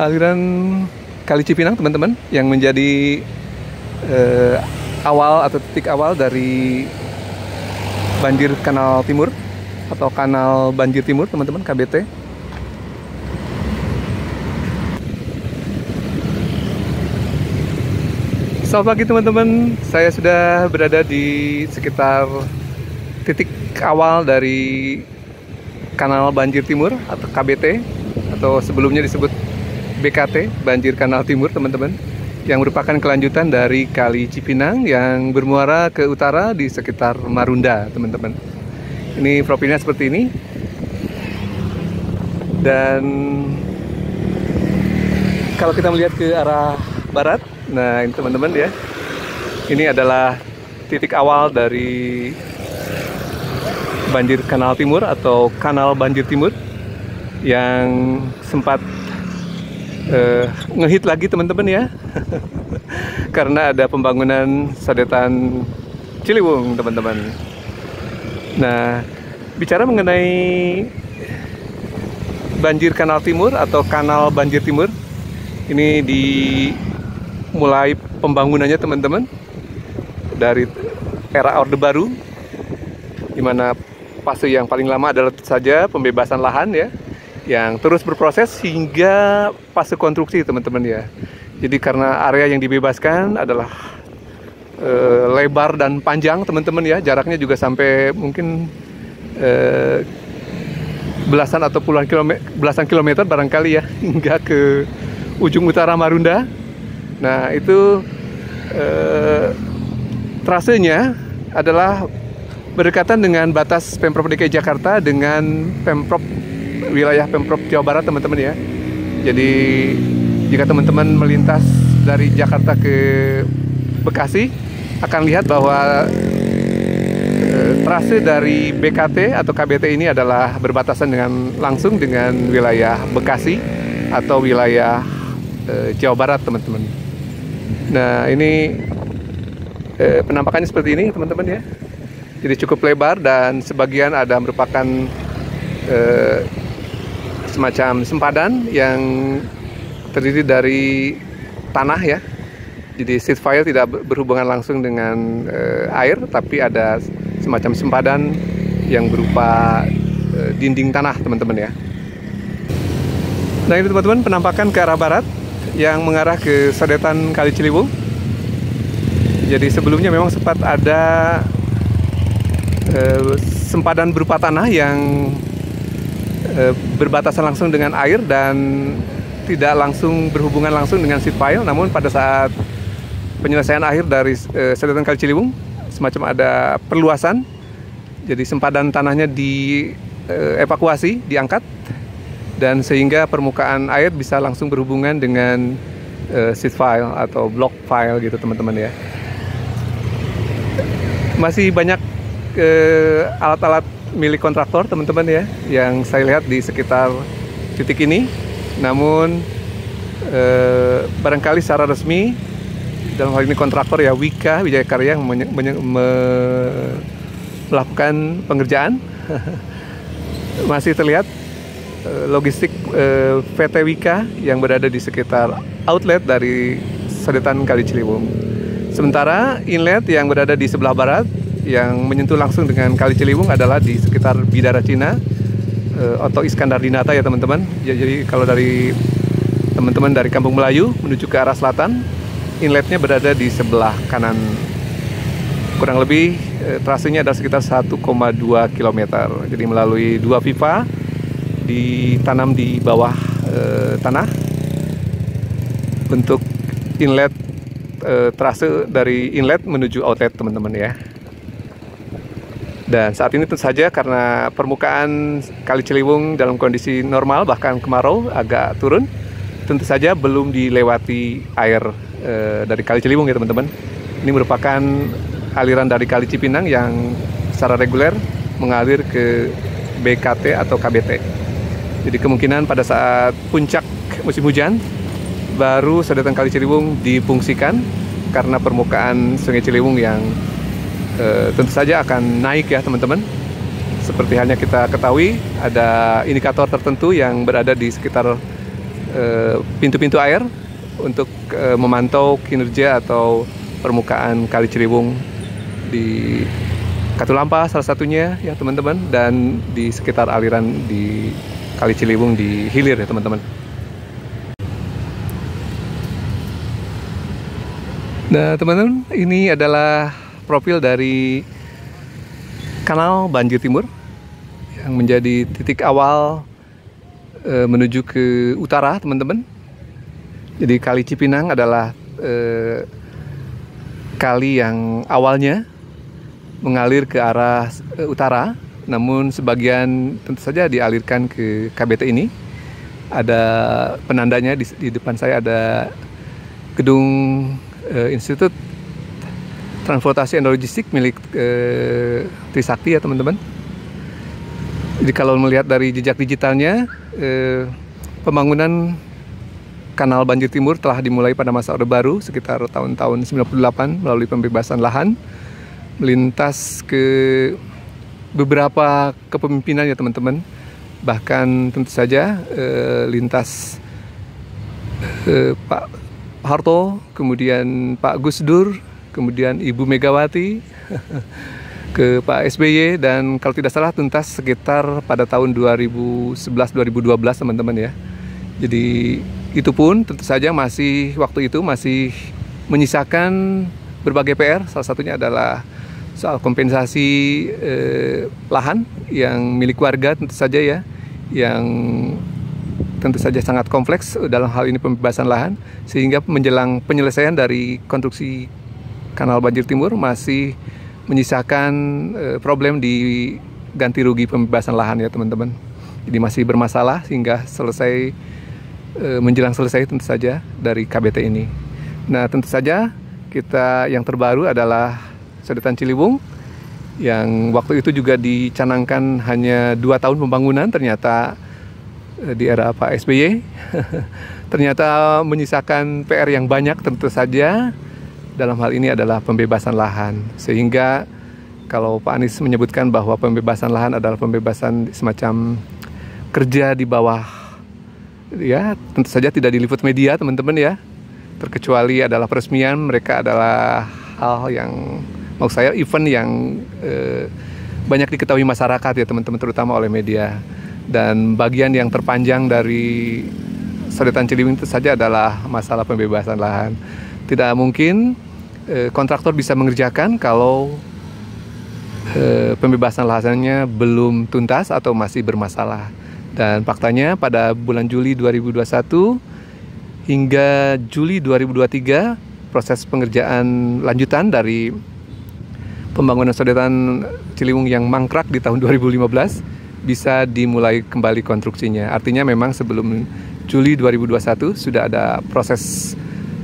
aliran Kali Cipinang teman-teman, yang menjadi awal atau titik awal dari banjir kanal timur atau kanal banjir timur teman-teman, KBT. Selamat pagi teman-teman, saya sudah berada di sekitar titik awal dari kanal banjir timur atau KBT, atau sebelumnya disebut BKT, banjir kanal timur teman-teman, yang merupakan kelanjutan dari Kali Cipinang yang bermuara ke utara di sekitar Marunda teman-teman. Ini profilnya seperti ini, dan kalau kita melihat ke arah barat, nah ini teman-teman ya, ini adalah titik awal dari banjir kanal timur atau kanal banjir timur yang sempat ngehit lagi teman-teman ya karena ada pembangunan Sadetan Ciliwung teman-teman. Nah, bicara mengenai banjir kanal timur atau kanal banjir timur, ini dimulai pembangunannya teman-teman dari era Orde Baru, di mana fase yang paling lama adalah tentu saja pembebasan lahan ya, yang terus berproses hingga fase konstruksi teman-teman ya. Jadi karena area yang dibebaskan adalah lebar dan panjang teman-teman ya, jaraknya juga sampai mungkin belasan atau puluhan belasan kilometer barangkali ya, hingga ke ujung utara Marunda. Nah itu trasenya adalah berdekatan dengan batas Pemprov DKI Jakarta dengan wilayah Pemprov Jawa Barat teman-teman ya. Jadi jika teman-teman melintas dari Jakarta ke Bekasi, akan lihat bahwa trase dari BKT atau KBT ini adalah berbatasan langsung dengan wilayah Bekasi atau wilayah Jawa Barat teman-teman. Nah ini penampakannya seperti ini teman-teman ya. Jadi cukup lebar dan sebagian ada merupakan semacam sempadan yang terdiri dari tanah ya. Jadi seed file tidak berhubungan langsung dengan air, tapi ada semacam sempadan yang berupa dinding tanah teman-teman ya. Nah ini teman-teman penampakan ke arah barat yang mengarah ke Sadetan Kali Ciliwung. Jadi sebelumnya memang sempat ada sempadan berupa tanah yang berbatasan langsung dengan air dan tidak langsung berhubungan langsung dengan seed pile. Namun pada saat penyelesaian akhir dari Sadetan Kali Ciliwung, semacam ada perluasan, jadi sempadan tanahnya dievakuasi, diangkat, dan sehingga permukaan air bisa langsung berhubungan dengan seed file atau block file gitu teman-teman ya. Masih banyak alat-alat milik kontraktor teman-teman ya yang saya lihat di sekitar titik ini. Namun barangkali secara resmi dalam hal ini kontraktor ya Wika Wijaya Karya yang melakukan pengerjaan masih terlihat logistik PT Wika yang berada di sekitar outlet dari Sadetan Kali Ciliwung. Sementara inlet yang berada di sebelah barat yang menyentuh langsung dengan Kali Ciliwung adalah di sekitar Bidara Cina atau Iskandar Dinata ya teman-teman. Jadi kalau dari teman-teman dari Kampung Melayu menuju ke arah selatan, inletnya berada di sebelah kanan. Kurang lebih trasenya adalah sekitar 1,2 km. Jadi melalui 2 pipa ditanam di bawah tanah bentuk inlet, trase dari inlet menuju outlet teman-teman ya. Dan saat ini tentu saja karena permukaan Kali Ciliwung dalam kondisi normal, bahkan kemarau agak turun, tentu saja belum dilewati air dari Kali Ciliwung ya teman-teman. Ini merupakan aliran dari Kali Cipinang yang secara reguler mengalir ke BKT atau KBT. Jadi kemungkinan pada saat puncak musim hujan baru Sadetan Kali Ciliwung difungsikan karena permukaan Sungai Ciliwung yang tentu saja akan naik ya teman-teman. Seperti halnya kita ketahui ada indikator tertentu yang berada di sekitar pintu-pintu air untuk memantau kinerja atau permukaan Kali Ciliwung di Katulampa salah satunya ya teman-teman, dan di sekitar aliran di Kali Ciliwung di hilir ya teman-teman. Nah teman-teman, ini adalah profil dari kanal banjir timur yang menjadi titik awal menuju ke utara teman-teman. Jadi Kali Cipinang adalah kali yang awalnya mengalir ke arah utara, namun sebagian tentu saja dialirkan ke KBT ini. Ada penandanya di depan saya, ada gedung Institut Transportasi dan Logistik milik Trisakti ya teman-teman. Jadi kalau melihat dari jejak digitalnya, pembangunan kanal banjir timur telah dimulai pada masa Orde Baru sekitar tahun-tahun 98 melalui pembebasan lahan, melintas ke beberapa kepemimpinan ya teman-teman. Bahkan tentu saja lintas Pak Harto, kemudian Pak Gus Dur, kemudian Ibu Megawati, ke Pak SBY, dan kalau tidak salah tuntas sekitar pada tahun 2011-2012 teman-teman ya. Jadi itu pun tentu saja waktu itu masih menyisakan berbagai PR, salah satunya adalah soal kompensasi lahan yang milik warga tentu saja ya, yang tentu saja sangat kompleks dalam hal ini pembebasan lahan, sehingga menjelang penyelesaian dari konstruksi kanal banjir timur masih menyisakan problem di ganti rugi pembebasan lahan ya teman-teman. Jadi masih bermasalah sehingga menjelang selesai tentu saja dari KBT ini. Nah tentu saja kita yang terbaru adalah Sodetan Ciliwung yang waktu itu juga dicanangkan hanya 2 tahun pembangunan, ternyata di era Pak SBY ternyata menyisakan PR yang banyak tentu saja. Dalam hal ini adalah pembebasan lahan, sehingga kalau Pak Anies menyebutkan bahwa pembebasan lahan adalah pembebasan semacam kerja di bawah ya, tentu saja tidak diliput media teman-teman ya, terkecuali adalah peresmian. Mereka adalah hal yang maksud saya event yang banyak diketahui masyarakat ya teman-teman, terutama oleh media. Dan bagian yang terpanjang dari Sodetan Ciliwung itu saja adalah masalah pembebasan lahan. Tidak mungkin kontraktor bisa mengerjakan kalau pembebasan lahannya belum tuntas atau masih bermasalah. Dan faktanya pada bulan Juli 2021 hingga Juli 2023 proses pengerjaan lanjutan dari pembangunan Sodetan Ciliwung yang mangkrak di tahun 2015 bisa dimulai kembali konstruksinya. Artinya memang sebelum Juli 2021 sudah ada proses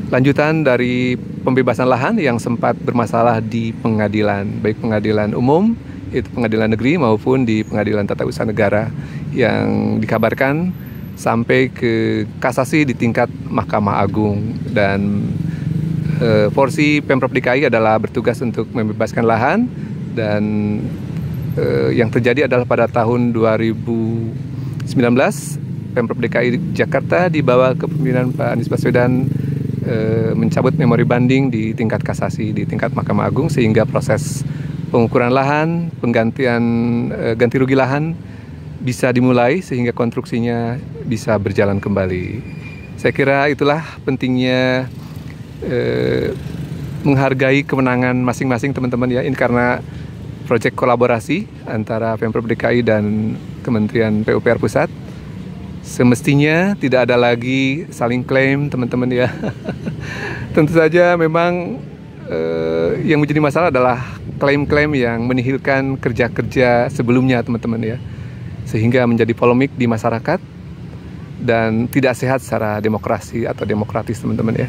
lanjutan dari pembebasan lahan yang sempat bermasalah di pengadilan, baik pengadilan umum, yaitu pengadilan negeri, maupun di pengadilan tata usaha negara, yang dikabarkan sampai ke kasasi di tingkat Mahkamah Agung. Dan porsi Pemprov DKI adalah bertugas untuk membebaskan lahan, dan yang terjadi adalah pada tahun 2019 Pemprov DKI Jakarta di bawah kepemimpinan Pak Anies Baswedan mencabut memori banding di tingkat kasasi di tingkat Mahkamah Agung, sehingga proses pengukuran lahan, penggantian ganti rugi lahan bisa dimulai sehingga konstruksinya bisa berjalan kembali. Saya kira itulah pentingnya menghargai kemenangan masing-masing teman-teman ya. Ini karena proyek kolaborasi antara Pemprov DKI dan Kementerian PUPR Pusat. Semestinya tidak ada lagi saling klaim teman-teman ya. Tentu saja memang yang menjadi masalah adalah klaim-klaim yang menihilkan kerja-kerja sebelumnya teman-teman ya, sehingga menjadi polemik di masyarakat dan tidak sehat secara demokrasi atau demokratis teman-teman ya.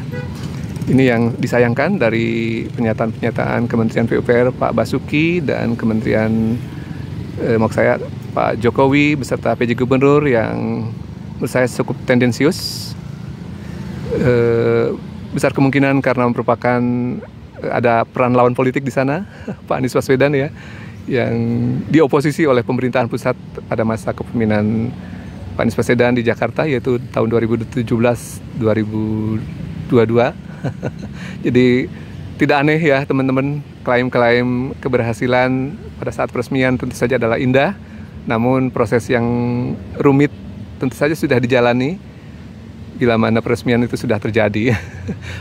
Ini yang disayangkan dari pernyataan-pernyataan Kementerian PUPR Pak Basuki dan Kementerian maksud saya Pak Jokowi beserta PJ Gubernur, yang menurut saya cukup tendensius. Besar kemungkinan karena merupakan ada peran lawan politik di sana, Pak Anies Baswedan ya, yang dioposisi oleh pemerintahan pusat pada masa kepemimpinan Pak Anies Baswedan di Jakarta, yaitu tahun 2017-2022. Jadi tidak aneh ya teman-teman, klaim-klaim keberhasilan pada saat peresmian tentu saja adalah indah, namun proses yang rumit tentu saja sudah dijalani bila mana peresmian itu sudah terjadi.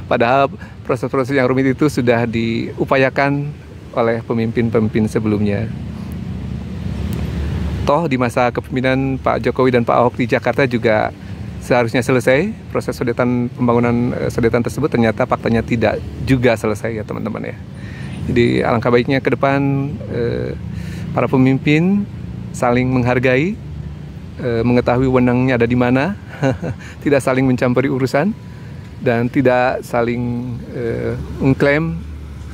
Padahal proses-proses yang rumit itu sudah diupayakan oleh pemimpin-pemimpin sebelumnya. Toh di masa kepemimpinan Pak Jokowi dan Pak Ahok di Jakarta juga seharusnya selesai proses sodetan pembangunan sodetan tersebut, ternyata faktanya tidak juga selesai ya teman-teman ya. Jadi alangkah baiknya ke depan para pemimpin saling menghargai, mengetahui wewenangnya ada di mana, tidak saling mencampuri urusan, dan tidak saling mengklaim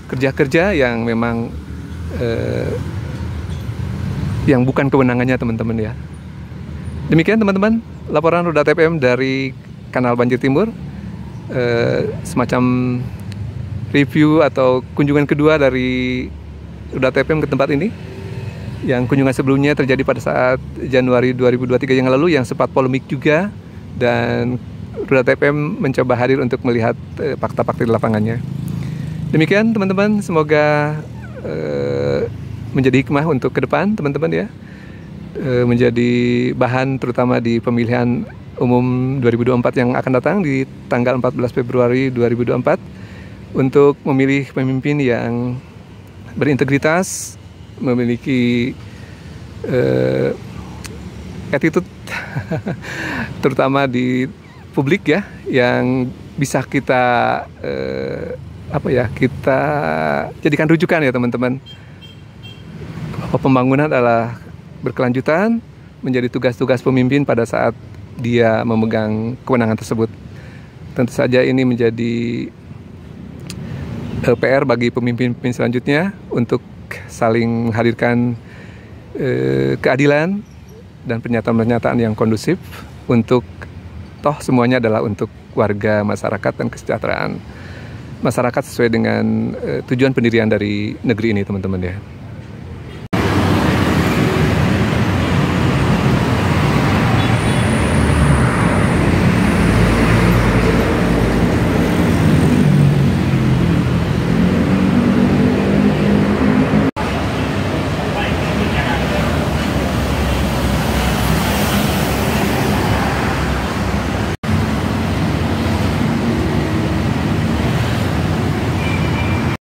kerja-kerja yang memang yang bukan kewenangannya teman-teman ya. Demikian teman-teman, laporan Roda TPM dari Kanal Banjir Timur, semacam review atau kunjungan kedua dari Roda TPM ke tempat ini. Yang kunjungan sebelumnya terjadi pada saat Januari 2023 yang lalu, yang sempat polemik juga, dan Roda TPM mencoba hadir untuk melihat fakta-fakta di lapangannya. Demikian teman-teman, semoga menjadi hikmah untuk ke depan teman-teman ya, menjadi bahan terutama di pemilihan umum 2024 yang akan datang di tanggal 14 Februari 2024, untuk memilih pemimpin yang berintegritas, memiliki attitude terutama di publik ya, yang bisa kita kita jadikan rujukan ya teman-teman, bahwa pembangunan adalah berkelanjutan, menjadi tugas-tugas pemimpin pada saat dia memegang kewenangan tersebut. Tentu saja ini menjadi PR bagi pemimpin-pemimpin selanjutnya untuk saling menghadirkan keadilan dan pernyataan-pernyataan yang kondusif, untuk toh semuanya adalah untuk warga masyarakat dan kesejahteraan masyarakat sesuai dengan tujuan pendirian dari negeri ini teman-teman ya.